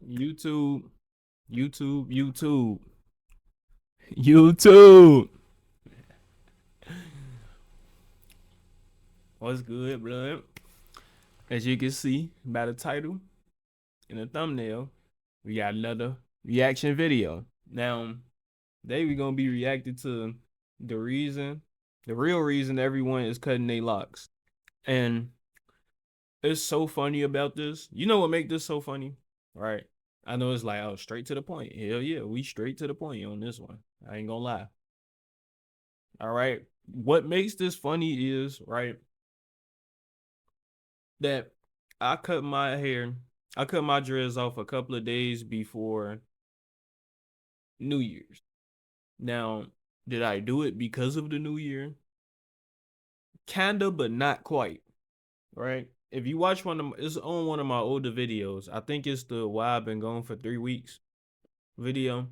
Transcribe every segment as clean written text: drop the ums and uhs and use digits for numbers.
YouTube, YouTube. What's good, blood? As you can see by the title and the thumbnail, we got another reaction video. Now, today we're gonna be reacting to the reason, the real reason everyone is cutting their locks. And it's so funny about this. You know what make this so funny? Right? I know it's like, oh, straight to the point. Hell yeah, we straight to the point on this one. I ain't gonna lie. All right. What makes this funny is, right, that I cut my hair, I cut my dreads off a couple of days before New Year's. Now, did I do it because of the New Year? Kinda, but not quite, right? If you watch it's on one of my older videos. I think it's the Why I've Been Gone for 3 weeks video.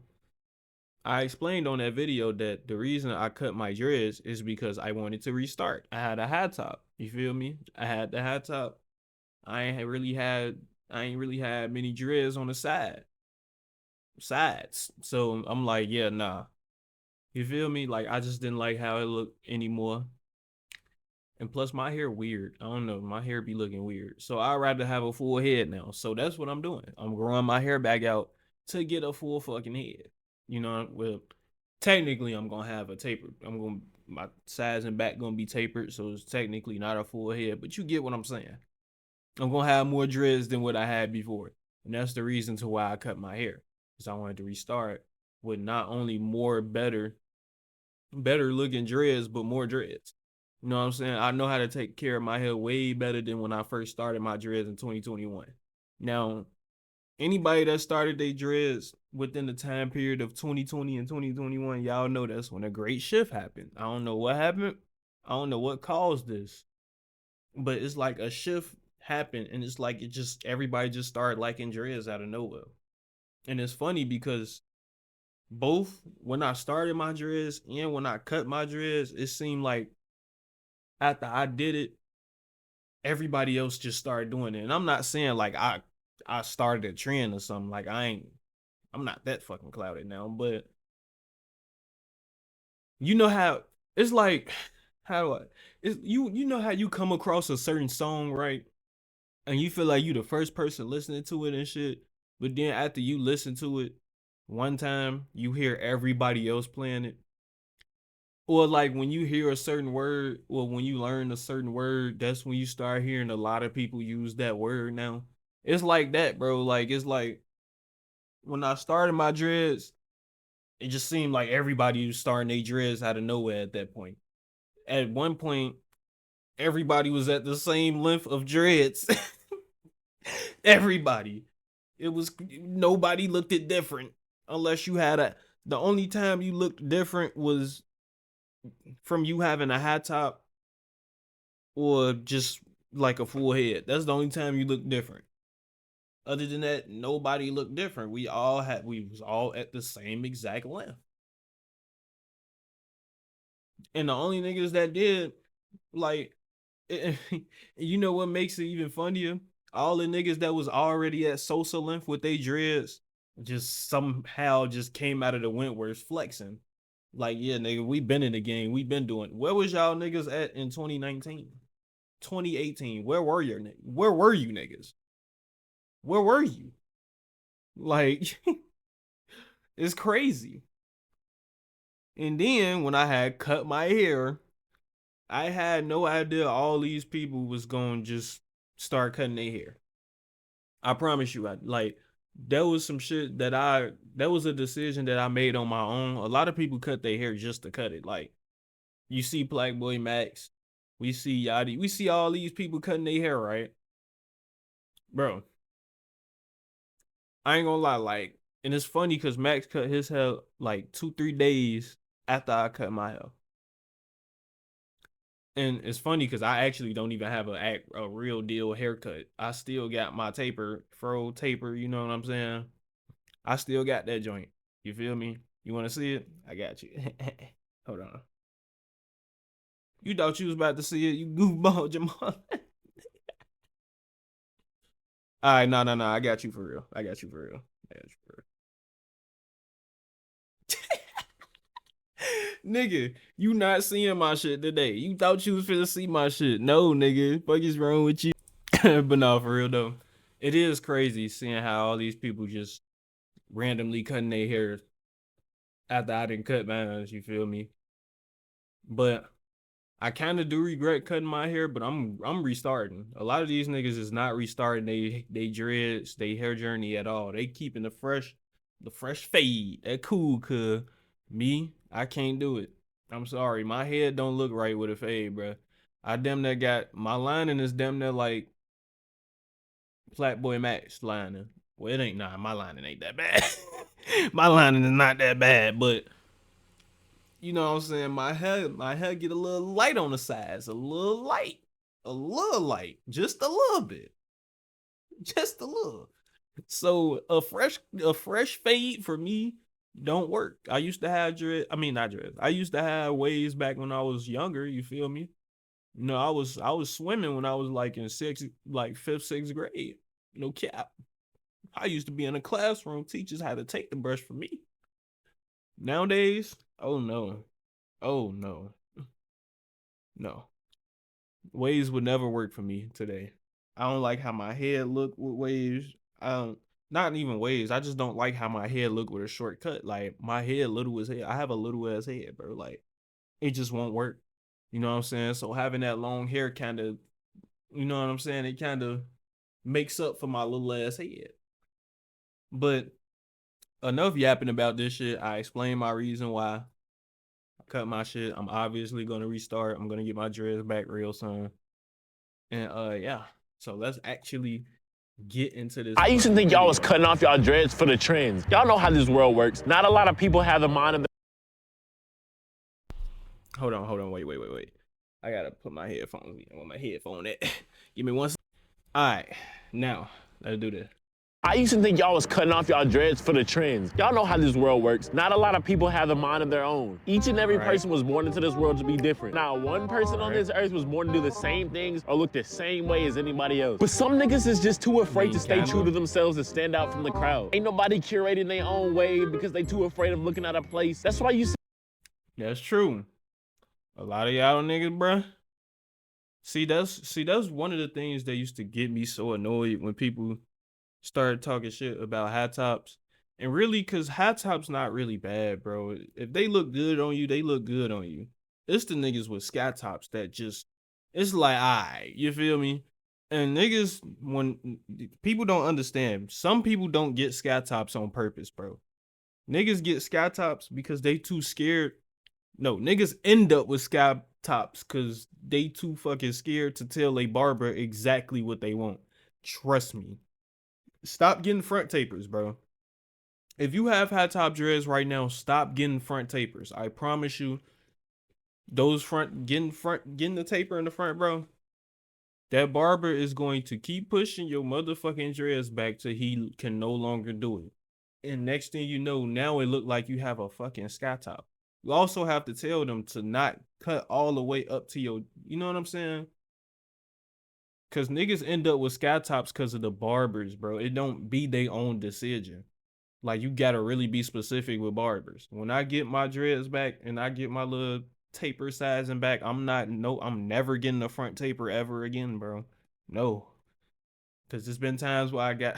I explained on that video that the reason I cut my dreads is because I wanted to restart. I had a high top. You feel me? I had the high top. I ain't really had I ain't really had many dreads on the sides. So I'm like, yeah, nah. You feel me? Like I just didn't like how it looked anymore. And plus my hair weird. I don't know. My hair be looking weird. So I'd rather have a full head now. So that's what I'm doing. I'm growing my hair back out to get a full fucking head. You know, well, technically I'm gonna have a taper. My sides and back gonna be tapered, so it's technically not a full head, but you get what I'm saying. I'm gonna have more dreads than what I had before. And that's the reason to why I cut my hair. Because I wanted to restart with not only more better looking dreads, but more dreads. You know what I'm saying? I know how to take care of my hair way better than when I first started my dreads in 2021. Now, anybody that started their dreads within the time period of 2020 and 2021, y'all know that's when a great shift happened. I don't know what happened. I don't know what caused this, but it's like a shift happened, and it's like it just everybody just started liking dreads out of nowhere. And it's funny because both when I started my dreads and when I cut my dreads, it seemed like after I did it, everybody else just started doing it. And I'm not saying like I started a trend or something. Like I'm not that fucking clouded now, but you know how it's like how do I it's you know how you come across a certain song, right? And you feel like you the first person listening to it and shit, but then after you listen to it one time, you hear everybody else playing it. Or like when you hear a certain word, or when you learn a certain word, that's when you start hearing a lot of people use that word now. It's like that, bro. Like it's like when I started my dreads, it just seemed like everybody was starting their dreads out of nowhere at that point. At one point, everybody was at the same length of dreads. Everybody. It was nobody looked it different unless you had a. The only time you looked different was from you having a high top or just like a full head. That's the only time you look different. Other than that, nobody looked different. We was all at the same exact length. And the only niggas that did, like, you know what makes it even funnier? All the niggas that was already at Sosa length with they dreads just somehow just came out of the Wentworth flexing. Like, yeah, nigga, we been in the game. We been doing. Where was y'all niggas at in 2019, 2018? Where were your niggas? Where were you niggas? Where were you? Like, it's crazy. And then when I had cut my hair, I had no idea all these people was going to just start cutting their hair. I promise you, like that was some shit that was a decision that I made on my own. A lot of people cut their hair just to cut it. Like you see Black Boy Max, we see Yachty, we see all these people cutting their hair, right? Bro, I ain't gonna lie, like, and it's funny because Max cut his hair like 2, 3 days after I cut my hair. And it's funny because I actually don't even have a real deal haircut. I still got my fro taper. You know what I'm saying? I still got that joint. You feel me? You want to see it? I got you. Hold on. You thought you was about to see it? You goofball, Jamal. All right, no. I got you for real. I got you for real. I got you for real. Nigga, you not seeing my shit today. You thought you was finna see my shit. No, nigga. Fuck is wrong with you? But no, for real though. It is crazy seeing how all these people just randomly cutting their hair after I didn't cut mine, you feel me? But I kind of do regret cutting my hair, but I'm restarting. A lot of these niggas is not restarting they dreads, they hair journey at all. They keeping the fresh fade. That cool, cuz me, I can't do it. I'm sorry, my head don't look right with a fade, bro. I damn near got my lining is damn near like Flatboy Max lining. Well, it ain't nah, my lining ain't that bad. My lining is not that bad, but you know what I'm saying? My head get a little light on the sides, a little light, just a little bit, just a little. So a fresh fade for me don't work. I used to have dread. I mean not dread. I used to have waves back when I was younger. You feel me? You know, I was swimming when I was like in fifth, sixth grade. No cap. I used to be in a classroom. Teachers had to take the brush from me. Nowadays, oh no, oh no, no. Waves would never work for me today. I don't like how my head look with waves. I don't not even waves. I just don't like how my head look with a shortcut. Like my head little as head. I have a little ass head, bro. Like it just won't work. You know what I'm saying? So having that long hair kind of, you know what I'm saying? It kind of makes up for my little ass head. But enough yapping about this shit. I explained my reason why I cut my shit. I'm obviously gonna restart. I'm gonna get my dreads back real soon. And yeah. So let's actually get into this I used to fucking think y'all was video. cutting off y'all dreads for the trends. Y'all know how this world works. Not a lot of people have the mind of Hold on, wait. I gotta put my headphones on my headphone at. Give me one. Alright, now let's do this. I used to think y'all was cutting off y'all dreads for the trends. Y'all know how this world works. Not a lot of people have the mind of their own. Each and every person was born into this world to be different. Now, one person on this earth was born to do the same things or look the same way as anybody else. But some niggas is just too afraid to stay true to themselves and stand out from the crowd. Ain't nobody curating their own way because they too afraid of looking out of place. That's why you see That's true. A lot of y'all niggas, bruh. That's one of the things that used to get me so annoyed when people started talking shit about high tops. And really, cause high tops not really bad, bro. If they look good on you, they look good on you. It's the niggas with sky tops that just it's like, alright, you feel me? And niggas, when people don't understand, some people don't get sky tops on purpose, bro. Niggas get sky tops because they too scared. No, niggas end up with sky tops because they too fucking scared to tell a barber exactly what they want. Trust me. Stop getting front tapers, bro. If you have high top dreads right now, stop getting front tapers. I promise you, those getting the taper in the front, bro. That barber is going to keep pushing your motherfucking dreads back till he can no longer do it. And next thing you know, now it look like you have a fucking sky top. You also have to tell them to not cut all the way up to your, you know what I'm saying? Cause niggas end up with sky tops because of the barbers, bro. It don't be their own decision. Like you gotta really be specific with barbers. When I get my dreads back and I get my little taper sizing back, I'm never getting a front taper ever again, bro. No. Cause there's been times where I got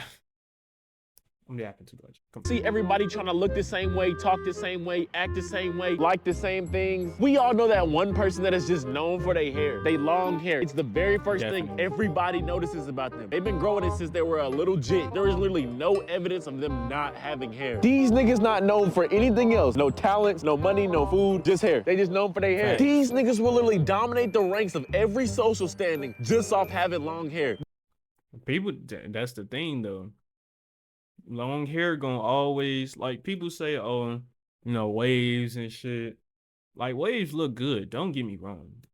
I'm yapping too much. See everybody trying to look the same way, talk the same way, act the same way, like the same things. We all know that one person that is just known for their hair, they long hair. It's the very first thing everybody notices about them. They've been growing it since they were a little jit. There is literally no evidence of them not having hair. These niggas not known for anything else. No talents, no money, no food, just hair. They just known for their hair. These niggas will literally dominate the ranks of every social standing just off having long hair. People, that's the thing though. Long hair gonna always like people say, oh, you know, waves and shit. Like waves look good, don't get me wrong.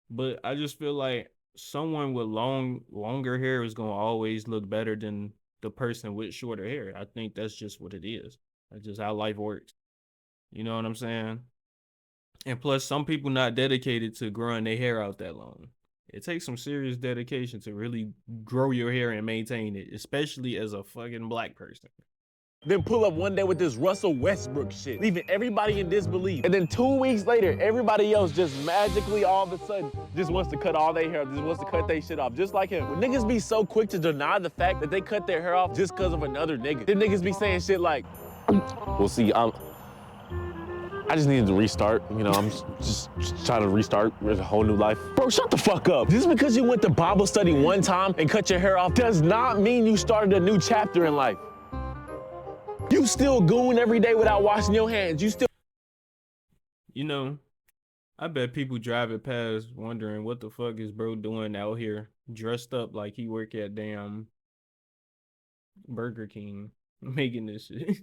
But I just feel like someone with longer hair is gonna always look better than the person with shorter hair. I think that's just what it is. That's just how life works. You know what I'm saying? And plus some people not dedicated to growing their hair out that long. It takes some serious dedication to really grow your hair and maintain it, especially as a fucking black person. Then pull up one day with this Russell Westbrook shit, leaving everybody in disbelief. And then 2 weeks later, everybody else just magically all of a sudden just wants to cut all their hair, just wants to cut their shit off, just like him. When niggas be so quick to deny the fact that they cut their hair off just because of another nigga, then niggas be saying shit like, well, see, I just needed to restart. You know, I'm just trying to restart with a whole new life. Bro, shut the fuck up. Just because you went to Bible study one time and cut your hair off does not mean you started a new chapter in life. You still goon every day without washing your hands. You still. You know, I bet people driving past wondering what the fuck is bro doing out here dressed up like he work at damn Burger King making this shit.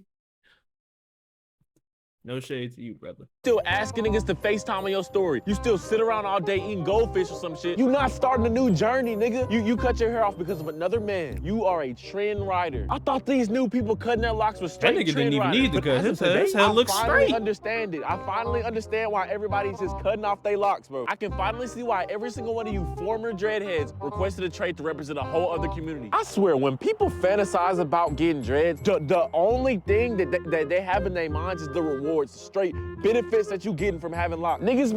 No shade to you, brother. Still asking niggas to FaceTime on your story. You still sit around all day eating goldfish or some shit. You not starting a new journey, nigga. You cut your hair off because of another man. You are a trend rider. I thought these new people cutting their locks was straight That nigga trend didn't even need to cut his head looks straight. I finally understand it. I finally understand why everybody's just cutting off their locks, bro. I can finally see why every single one of you former dreadheads requested a trait to represent a whole other community. I swear, when people fantasize about getting dreads, the only thing that they have in their minds is the rewards, the straight benefits that you getting from having locks. Niggas.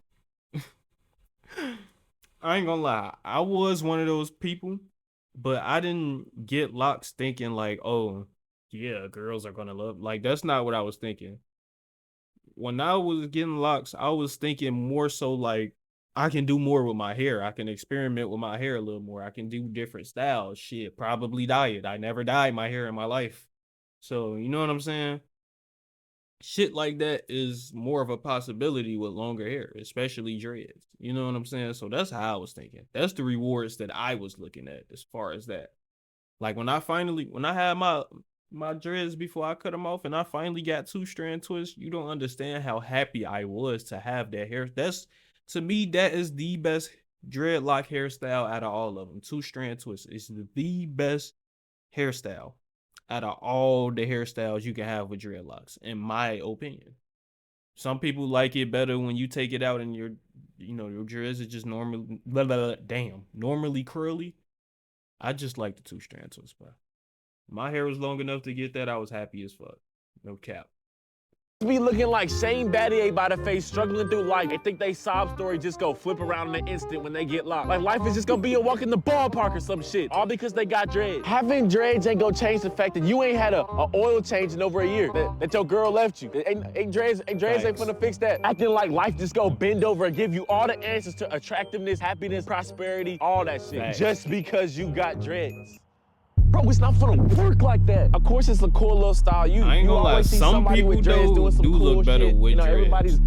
I ain't gonna lie, I was one of those people, but I didn't get locks thinking like, oh, yeah, girls are gonna love. Like, that's not what I was thinking. When I was getting locks, I was thinking more so like, I can do more with my hair. I can experiment with my hair a little more. I can do different styles. Shit, probably dye it. I never dyed my hair in my life. So, you know what I'm saying? Shit like that is more of a possibility with longer hair, especially dreads. You know what I'm saying? So that's how I was thinking. That's the rewards that I was looking at as far as that. Like when I had my dreads before I cut them off and I finally got 2-strand twists, you don't understand how happy I was to have that hair. That's, to me, that is the best dreadlock hairstyle out of all of them. 2-strand twists is the best hairstyle out of all the hairstyles you can have with dreadlocks, in my opinion. Some people like it better when you take it out and your dreads are just normally curly. I just like the 2-strand twist, bro. My hair was long enough to get that. I was happy as fuck. No cap. Be looking like Shane Battier by the face, struggling through life. They think they sob story just go flip around in an instant when they get locked. Like life is just gonna be a walk in the ballpark or some shit. All because they got dreads. Having dreads ain't gonna change the fact that you ain't had a oil change in over a year. That your girl left you. Dreads ain't finna fix that. Acting like life just go bend over and give you all the answers to attractiveness, happiness, prosperity, all that shit. Thanks. Just because you got dreads. Bro, it's not gonna work like that. Of course, it's a cool little style. You always see somebody with dreads doing some cool shit. You know, everybody's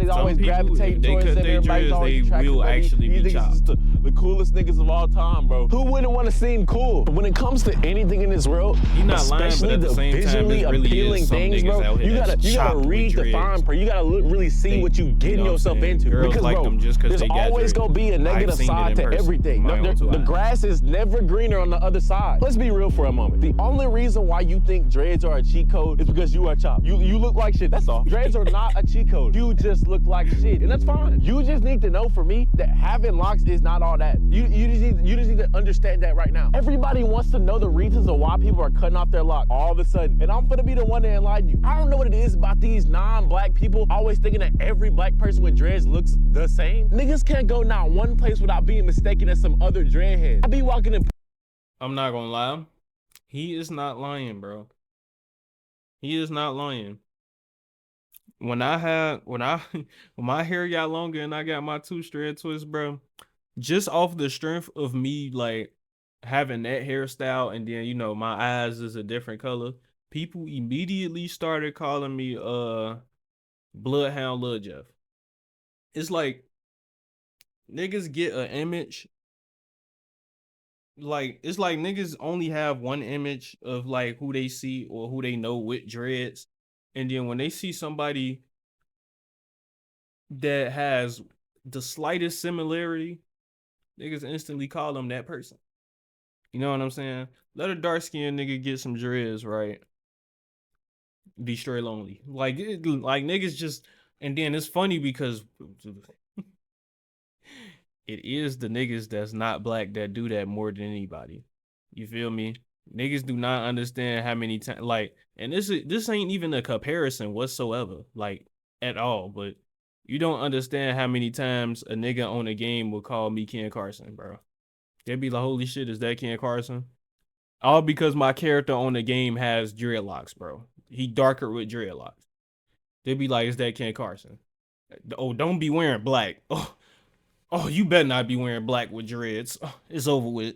always gravitating towards them. Everybody's always attracted to them. Actually be chopped. The coolest niggas of all time, bro. Who wouldn't want to seem cool? But when it comes to anything in this world, especially the visually appealing things, bro, you gotta read the fine print. You gotta really see what you getting yourself into. Because, bro, there's always gonna be a negative side to everything. The grass is never greener on the other side. Let's be real for a moment. The only reason why you think dreads are a cheat code is because you are chopped. You look like shit, that's all. Dreads are not a cheat code. You just look like shit, and that's fine. You just need to know, for me, that having locks is not all that. You just need to understand that right now. Everybody wants to know the reasons of why people are cutting off their lock all of a sudden, and I'm gonna be the one to enlighten you. I don't know what it is about these non-black people always thinking that every black person with dreads looks the same. Niggas can't go not one place without being mistaken as some other dreadhead. I be walking in. I'm not gonna lie. He is not lying, bro. He is not lying. When my hair got longer and I got my 2-strand twist, bro, just off the strength of me like having that hairstyle, and then my eyes is a different color, people immediately started calling me Bloodhound Lil Jeff. It's like niggas get an image. Like, it's like niggas only have one image of like who they see or who they know with dreads, and then when they see somebody that has the slightest similarity, niggas instantly call them that person. You know what I'm saying? Let a dark-skinned nigga get some dreads, right? Be straight lonely. Like niggas just, and then it's funny because it is the niggas that's not black that do that more than anybody. You feel me? Niggas do not understand how many times, like, and this ain't even a comparison whatsoever, like, at all. But you don't understand how many times a nigga on a game will call me Ken Carson, bro. They'd be like, "Holy shit, is that Ken Carson?" All because my character on the game has dreadlocks, bro. He darker with dreadlocks. They'd be like, "Is that Ken Carson?" Oh, don't be wearing black. Oh, you better not be wearing black with dreads. Oh, it's over with.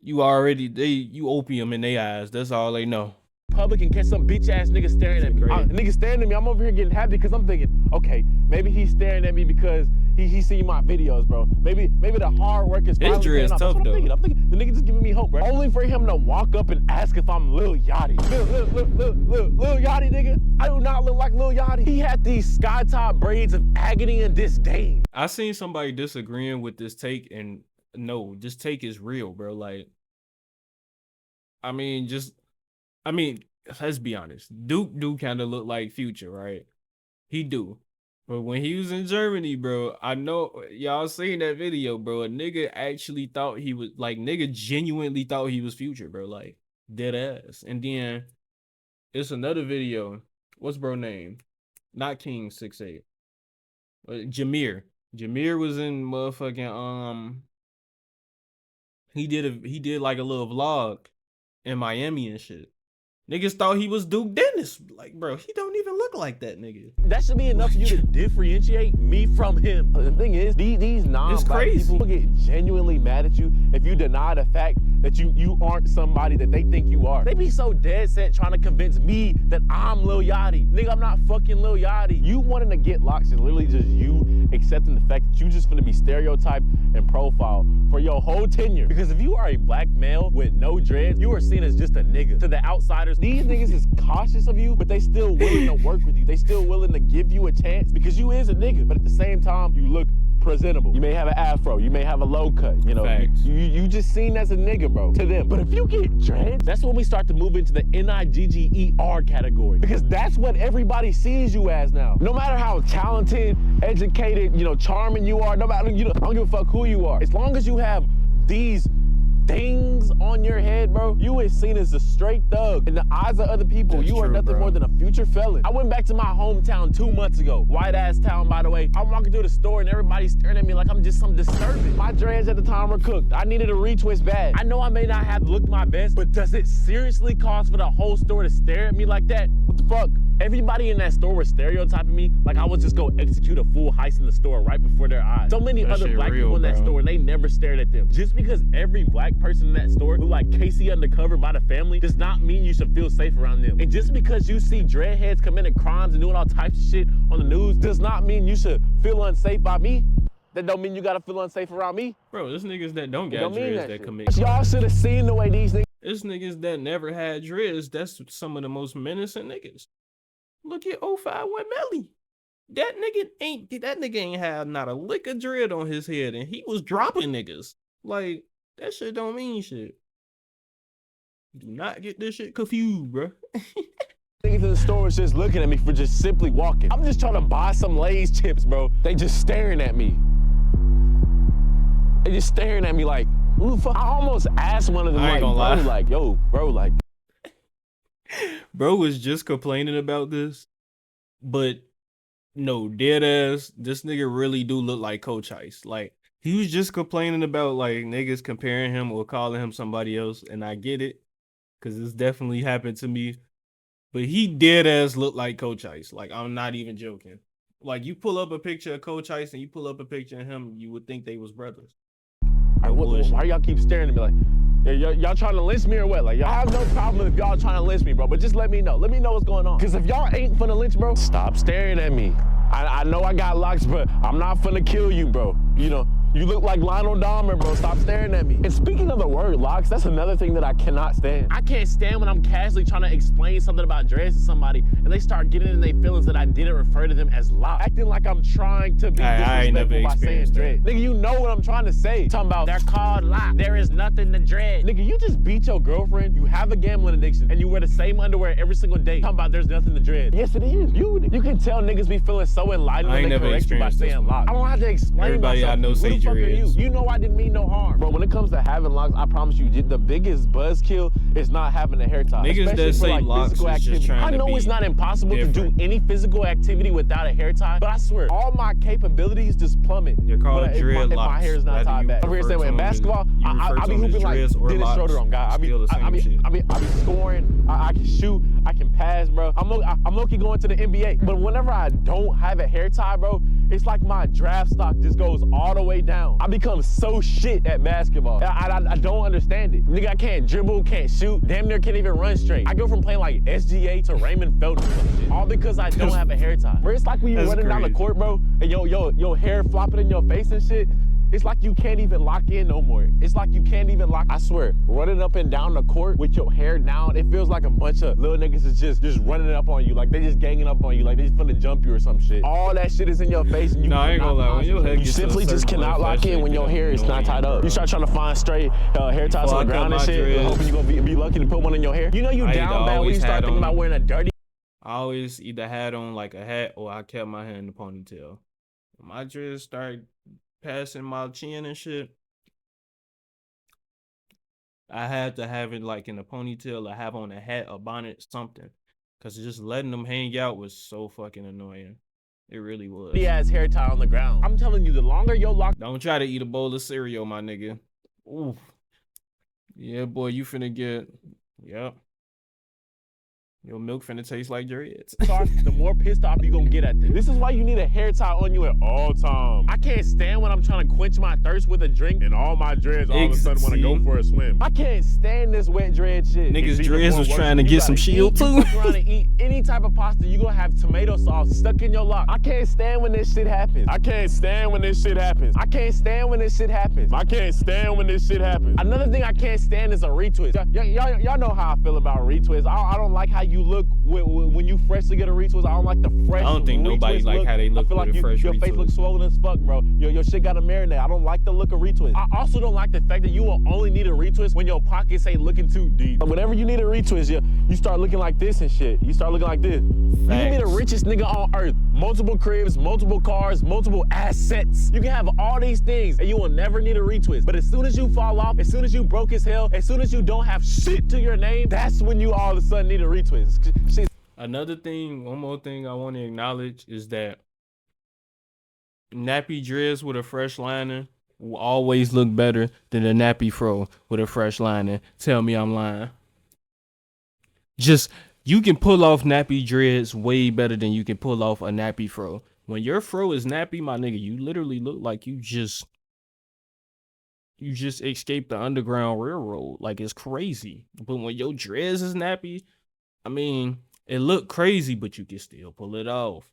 You opium in their eyes. That's all they know. Public and catch some bitch ass nigga staring at me. Nigga staring at me, I'm over here getting happy because I'm thinking, okay, maybe he's staring at me because he seen my videos, bro. Maybe the hard work is finally paying off. That's what I'm thinking the nigga just giving me hope, bro. Only for him to walk up and ask if I'm Lil Yachty. Lil Yachty, nigga. I do not look like Lil Yachty. He had these sky top braids of agony and disdain. I seen somebody disagreeing with this take, and no, this take is real, bro. Like, I mean, let's be honest. Duke do kind of look like Future, right? He do. But when he was in Germany, bro, I know y'all seen that video, bro. A nigga actually thought he was, like, nigga genuinely thought he was Future, bro. Like, dead ass. And then it's another video. What's bro name? Not King 68. Jameer. Jameer was in motherfucking he did like a little vlog in Miami and shit. Niggas thought he was Duke Dennis. Like, bro, he don't even look like that nigga. That should be enough for you to differentiate me from him. The thing is, these non-black people get genuinely mad at you if you deny the fact that you aren't somebody that they think you are. They be so dead set trying to convince me that I'm Lil Yachty. Nigga, I'm not fucking Lil Yachty. You wanting to get locs is literally just you accepting the fact that you just gonna be stereotyped and profiled for your whole tenure. Because if you are a black male with no dreads, you are seen as just a nigga. To the outsiders, these niggas is cautious of you, but they still willing to work with you. They still willing to give you a chance because you is a nigga. But at the same time, you look presentable. You may have an afro, you may have a low cut, you know. You just seen as a nigga, bro, to them. But if you get dreads, that's when we start to move into the NIGGER category. Because that's what everybody sees you as now. No matter how talented, educated, you know, charming you are, no matter, you know, I don't give a fuck who you are. As long as you have these things on your head, bro, you is seen as a straight thug. In the eyes of other people, that's you are nothing more than a future felon. I went back to my hometown 2 months ago. White ass town, by the way. I'm walking through the store and everybody's staring at me like I'm just some disturbing. My dreads at the time were cooked. I needed a retwist bag. I know I may not have looked my best, but does it seriously cost for the whole store to stare at me like that? What the fuck? Everybody in that store was stereotyping me like I was just go execute a full heist in the store right before their eyes. So many other black people in that store, and they never stared at them. Just because every black person in that store look like Casey Undercover by the Family does not mean you should feel safe around them. And just because you see dreadheads committing crimes and doing all types of shit on the news does not mean you should feel unsafe by me. That don't mean you gotta feel unsafe around me. Bro, there's niggas that don't got dreads that commit. Y'all should have seen the way these niggas. There's niggas that never had dreads. That's some of the most menacing niggas. Look at 051 Melly. That nigga ain't had not a lick of dread on his head, and he was dropping niggas. Like, that shit don't mean shit. Do not get this shit confused, bro. Niggas in the store is just looking at me for just simply walking. I'm just trying to buy some Lay's chips, bro. They just staring at me. They just staring at me like, who the fuck? I almost asked one of them, like, bro, like, yo, bro, like. Bro was just complaining about this, but no, dead ass, this nigga really do look like Coach Ice. Like, he was just complaining about, like, niggas comparing him or calling him somebody else, and I get it, because it's definitely happened to me. But he dead ass look like Coach Ice. Like, I'm not even joking. Like, you pull up a picture of Coach Ice and you pull up a picture of him, you would think they was brothers. Right, why y'all keep staring at me like, y'all trying to lynch me or what? Like, y'all have no problem if y'all trying to lynch me, bro, but just let me know. Let me know what's going on. Because if y'all ain't finna lynch, bro, stop staring at me. I know I got locks, but I'm not finna kill you, bro. You know, you look like Lionel Dahmer, bro. Stop staring at me. And speaking of the word locks, that's another thing that I cannot stand. I can't stand when I'm casually trying to explain something about dreads to somebody and they start getting in their feelings that I didn't refer to them as locks. Acting like I'm trying to be disrespectful by saying dread. Nigga, you know what I'm trying to say. Talking about, they're called locks. There is nothing to dread. Nigga, you just beat your girlfriend, you have a gambling addiction, and you wear the same underwear every single day. Talking about there's nothing to dread. Yes, it is. You can tell niggas be feeling so enlightened when they correct you by saying locks. I don't have to explain everybody myself. I know say nappy fuck are you? dreads. You know I didn't mean no harm. Bro, when it comes to having locks, I promise you, the biggest buzzkill is not having a hair tie. Niggas Especially that for say like locks physical is just activity. trying I to know it's be not impossible to different. do any physical activity without a hair tie, but I swear, all my capabilities just plummet. They're called But dreadlocks. if my hair is not tied back. I'm here saying in basketball, I be hooping like Dennis Schroeder on guy. I be scoring. I can shoot. I can pass, bro. I'm low-key going to the NBA. But whenever I don't have a hair tie, bro, it's like my draft stock just goes all the way down. I become so shit at basketball. I don't understand it. Nigga, I can't dribble, can't shoot, damn near can't even run straight. I go from playing like SGA to Raymond Felton or some shit. All because I don't have a hair tie. Bro, it's like when you're running down the court, bro, and your hair flopping in your face and shit. It's like you can't even lock in no more. It's like you can't even lock. I swear, running up and down the court with your hair down, it feels like a bunch of little niggas is just running up on you. Like they just ganging up on you. Like they just finna jump you or some shit. All that shit is in your face. And you I ain't gonna lie. When your head you gets simply just cannot lock in when your hair is not tied up. You start trying to find straight hair ties on the ground and shit, hoping you're gonna be lucky to put one in your hair. You know you down bad when you start thinking about wearing a dirty. I always either had on like a hat or I kept my hair in the ponytail. When my dreads started passing my chin and shit, I had to have it like in a ponytail or have on a hat, a bonnet, something. Cause just letting them hang out was so fucking annoying. It really was. He has hair tie on the ground. I'm telling you, the longer your lock. Don't try to eat a bowl of cereal, my nigga. Ooh. Yeah, boy, you finna get. Yep. Your milk finna taste like dreads. The more pissed off you gonna get at this. This is why you need a hair tie on you at all times. I can't stand when I'm trying to quench my thirst with a drink and all my dreads all of a sudden want to go for a swim. I can't stand this wet dread shit. Niggas dreads was trying to get some shield too. You fuck around and eat any type of pasta, you gonna have tomato sauce stuck in your lock. I can't stand when this shit happens. I can't stand when this shit happens. I can't stand when this shit happens. I can't stand when this shit happens. Another thing I can't stand is a retwist. Y'all know how I feel about retwist. I don't like how you look when you freshly get a retwist. I don't like the fresh. I don't think nobody like how they look. I feel like your face looks swollen as fuck, bro. Your shit got to marinate. I don't like the look of retwist. I also don't like the fact that you will only need a retwist when your pockets ain't looking too deep. Whenever you need a retwist, you start looking like this and shit. You start looking like this. You can be the richest nigga on earth. Multiple cribs, multiple cars, multiple assets. You can have all these things and you will never need a retwist. But as soon as you fall off, as soon as you broke as hell, as soon as you don't have shit to your name, that's when you all of a sudden need a retwist. Shit. Another thing, one more thing I want to acknowledge is that nappy dreads with a fresh liner will always look better than a nappy fro with a fresh liner. Tell me I'm lying. Just, you can pull off nappy dreads way better than you can pull off a nappy fro. When your fro is nappy, my nigga, you literally look like you just escaped the Underground Railroad. Like, it's crazy. But when your dreads is nappy, I mean, it look crazy, but you can still pull it off.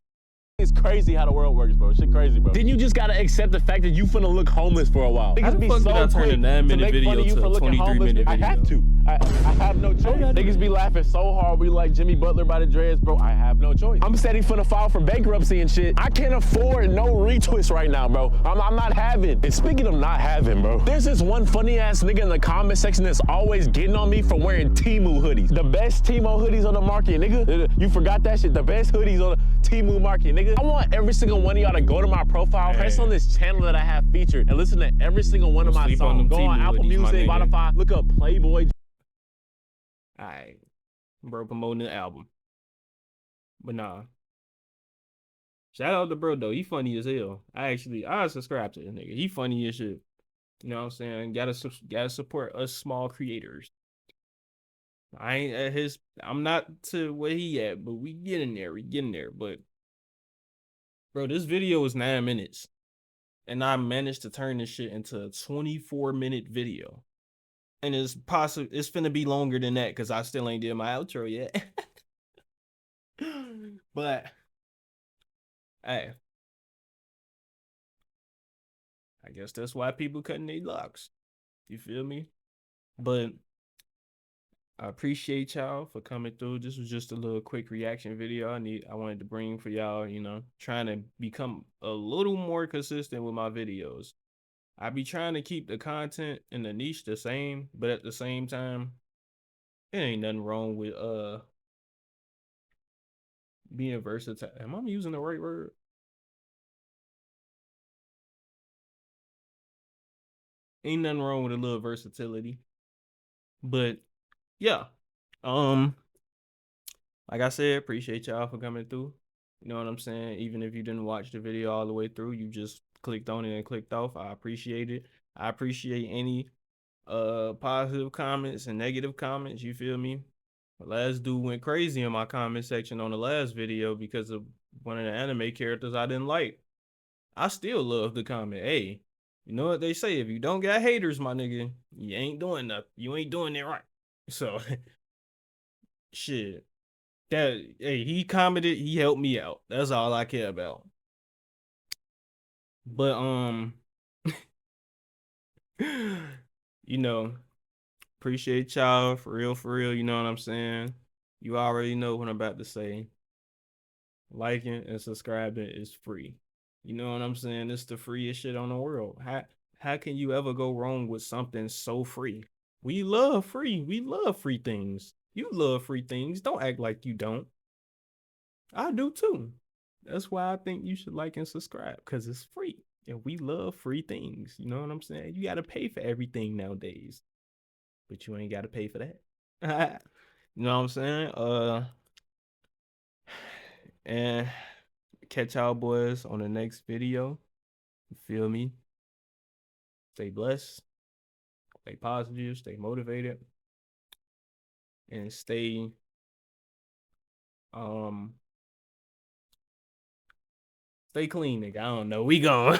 It's crazy how the world works, bro. Shit crazy, bro. Then you just gotta accept the fact that you finna look homeless for a while. How the fuck did I turn a 9-minute video to a 23-minute video? I have to. I have no choice. Niggas be laughing so hard we like Jimmy Butler by the dreads, bro. I have no choice. I'm steady finna file for bankruptcy and shit. I can't afford no retwist right now, bro. I'm not having. And speaking of not having, bro, there's this one funny ass nigga in the comment section that's always getting on me for wearing Temu hoodies. The best Temu hoodies on the market, nigga. You forgot that shit. The best hoodies on the Temu market, nigga. I want every single one of y'all to go to my profile, press on this channel that I have featured, and listen to every single one of my songs. Go on Apple Music, Spotify, look up Playboy. Alright, bro, promoting the album. But nah. Shout out to bro though. He funny as hell. I subscribe to this nigga. He funny as shit. You know what I'm saying? Gotta support us small creators. I ain't at his. I'm not to where he at, but we getting there. But bro, this video is 9 minutes, and I managed to turn this shit into a 24-minute video. And it's finna be longer than that because I still ain't did my outro yet. But hey, I guess that's why people cutting their locks. You feel me? But I appreciate y'all for coming through. This was just a little quick reaction video I wanted to bring for y'all, you know, trying to become a little more consistent with my videos. I be trying to keep the content and the niche the same, but at the same time, it ain't nothing wrong with being versatile. Am I using the right word? Ain't nothing wrong with a little versatility. But yeah. Um, like I said, appreciate y'all for coming through. You know what I'm saying? Even if you didn't watch the video all the way through, you just clicked on it and clicked off. I appreciate it. I appreciate any positive comments and negative comments, you feel me? The last dude went crazy in my comment section on the last video because of one of the anime characters I didn't like. I still love the comment. Hey, you know what they say? If you don't got haters, my nigga, you ain't doing nothing. You ain't doing it right. So shit. That hey, he commented, he helped me out. That's all I care about. But you know, appreciate y'all for real, you know what I'm saying? You already know what I'm about to say. Liking and subscribing is free. You know what I'm saying? It's the freest shit on the world. How can you ever go wrong with something so free? We love free. We love free things. You love free things. Don't act like you don't. I do too. That's why I think you should like and subscribe because it's free. And we love free things. You know what I'm saying? You got to pay for everything nowadays, but you ain't got to pay for that. You know what I'm saying? And catch y'all boys on the next video. You feel me? Stay blessed, stay positive, stay motivated, and um stay clean, nigga. I don't know. We gone.